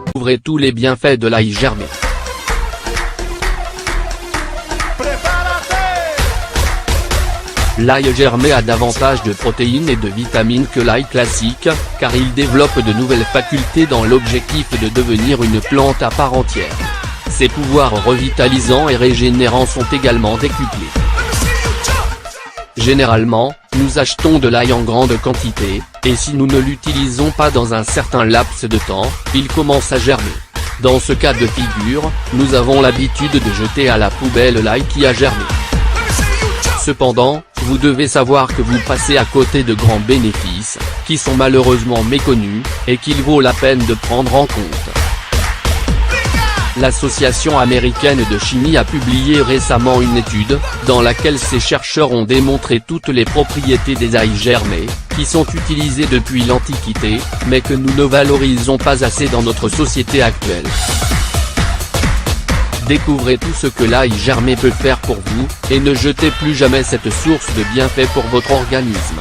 Découvrez tous les bienfaits de l'ail germé. L'ail germé a davantage de protéines et de vitamines que l'ail classique, car il développe de nouvelles facultés dans l'objectif de devenir une plante à part entière. Ses pouvoirs revitalisants et régénérants sont également décuplés. Généralement, nous achetons de l'ail en grande quantité, et si nous ne l'utilisons pas dans un certain laps de temps, il commence à germer. Dans ce cas de figure, nous avons l'habitude de jeter à la poubelle l'ail qui a germé. Cependant, vous devez savoir que vous passez à côté de grands bénéfices, qui sont malheureusement méconnus, et qu'il vaut la peine de prendre en compte. L'Association américaine de chimie a publié récemment une étude, dans laquelle ces chercheurs ont démontré toutes les propriétés des ails germés, qui sont utilisés depuis l'Antiquité, mais que nous ne valorisons pas assez dans notre société actuelle. Découvrez tout ce que l'ail germé peut faire pour vous, et ne jetez plus jamais cette source de bienfaits pour votre organisme.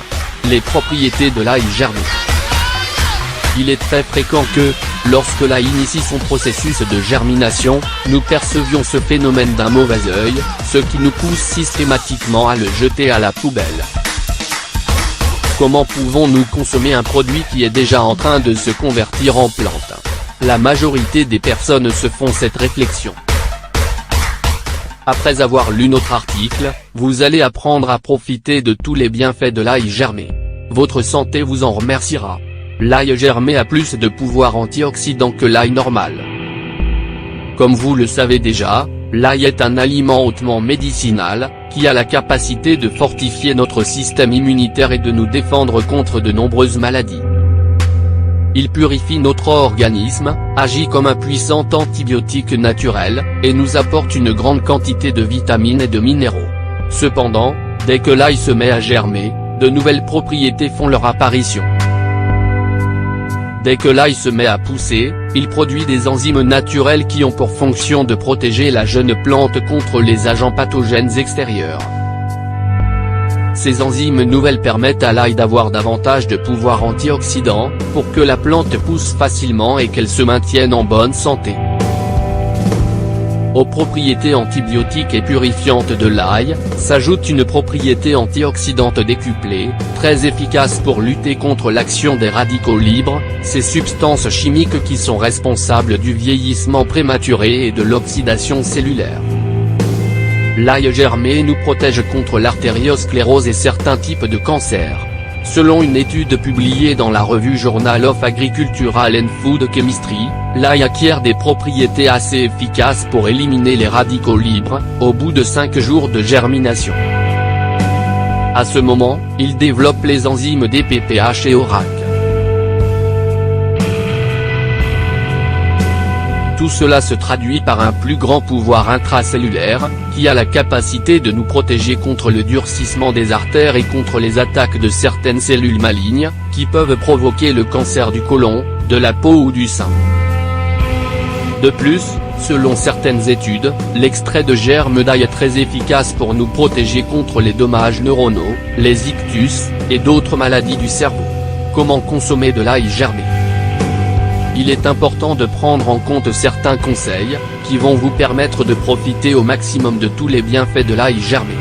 Les propriétés de l'ail germé. Il est très fréquent que, lorsque l'ail initie son processus de germination, nous percevions ce phénomène d'un mauvais œil, ce qui nous pousse systématiquement à le jeter à la poubelle. Comment pouvons-nous consommer un produit qui est déjà en train de se convertir en plante? La majorité des personnes se font cette réflexion. Après avoir lu notre article, vous allez apprendre à profiter de tous les bienfaits de l'ail germé. Votre santé vous en remerciera. L'ail germé a plus de pouvoir antioxydant que l'ail normal. Comme vous le savez déjà, l'ail est un aliment hautement médicinal, qui a la capacité de fortifier notre système immunitaire et de nous défendre contre de nombreuses maladies. Il purifie notre organisme, agit comme un puissant antibiotique naturel, et nous apporte une grande quantité de vitamines et de minéraux. Cependant, dès que l'ail se met à germer, de nouvelles propriétés font leur apparition. Dès que l'ail se met à pousser, il produit des enzymes naturelles qui ont pour fonction de protéger la jeune plante contre les agents pathogènes extérieurs. Ces enzymes nouvelles permettent à l'ail d'avoir davantage de pouvoir antioxydant, pour que la plante pousse facilement et qu'elle se maintienne en bonne santé. Aux propriétés antibiotiques et purifiantes de l'ail, s'ajoute une propriété antioxydante décuplée, très efficace pour lutter contre l'action des radicaux libres, ces substances chimiques qui sont responsables du vieillissement prématuré et de l'oxydation cellulaire. L'ail germé nous protège contre l'artériosclérose et certains types de cancers. Selon une étude publiée dans la revue Journal of Agricultural and Food Chemistry, l'ail acquiert des propriétés assez efficaces pour éliminer les radicaux libres, au bout de 5 jours de germination. À ce moment, il développe les enzymes DPPH et ORAC. Tout cela se traduit par un plus grand pouvoir intracellulaire, qui a la capacité de nous protéger contre le durcissement des artères et contre les attaques de certaines cellules malignes, qui peuvent provoquer le cancer du côlon, de la peau ou du sein. De plus, selon certaines études, l'extrait de germe d'ail est très efficace pour nous protéger contre les dommages neuronaux, les ictus, et d'autres maladies du cerveau. Comment consommer de l'ail germé? Il est important de prendre en compte certains conseils, qui vont vous permettre de profiter au maximum de tous les bienfaits de l'ail germé.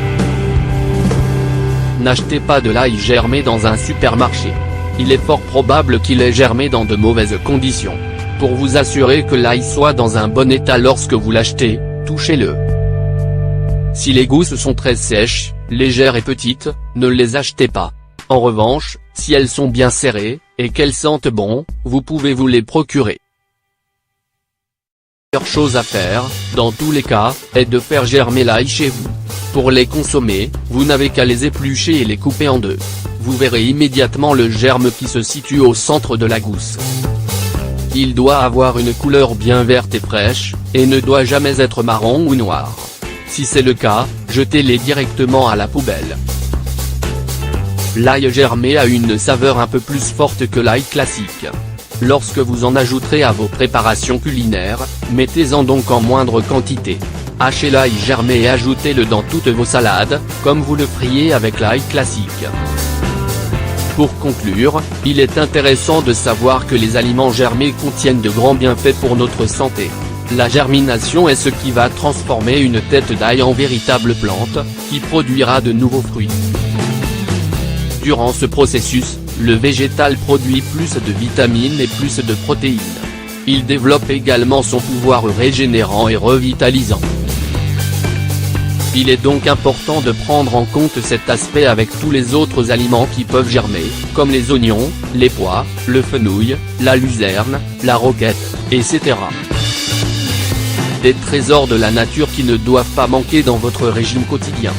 N'achetez pas de l'ail germé dans un supermarché. Il est fort probable qu'il ait germé dans de mauvaises conditions. Pour vous assurer que l'ail soit dans un bon état lorsque vous l'achetez, touchez-le. Si les gousses sont très sèches, légères et petites, ne les achetez pas. En revanche, si elles sont bien serrées, et qu'elles sentent bon, vous pouvez vous les procurer. La meilleure chose à faire, dans tous les cas, est de faire germer l'ail chez vous. Pour les consommer, vous n'avez qu'à les éplucher et les couper en deux. Vous verrez immédiatement le germe qui se situe au centre de la gousse. Il doit avoir une couleur bien verte et fraîche, et ne doit jamais être marron ou noir. Si c'est le cas, jetez-les directement à la poubelle. L'ail germé a une saveur un peu plus forte que l'ail classique. Lorsque vous en ajouterez à vos préparations culinaires, mettez-en donc en moindre quantité. Hachez l'ail germé et ajoutez-le dans toutes vos salades, comme vous le feriez avec l'ail classique. Pour conclure, il est intéressant de savoir que les aliments germés contiennent de grands bienfaits pour notre santé. La germination est ce qui va transformer une tête d'ail en véritable plante, qui produira de nouveaux fruits. Durant ce processus, le végétal produit plus de vitamines et plus de protéines. Il développe également son pouvoir régénérant et revitalisant. Il est donc important de prendre en compte cet aspect avec tous les autres aliments qui peuvent germer, comme les oignons, les pois, le fenouil, la luzerne, la roquette, etc. Des trésors de la nature qui ne doivent pas manquer dans votre régime quotidien.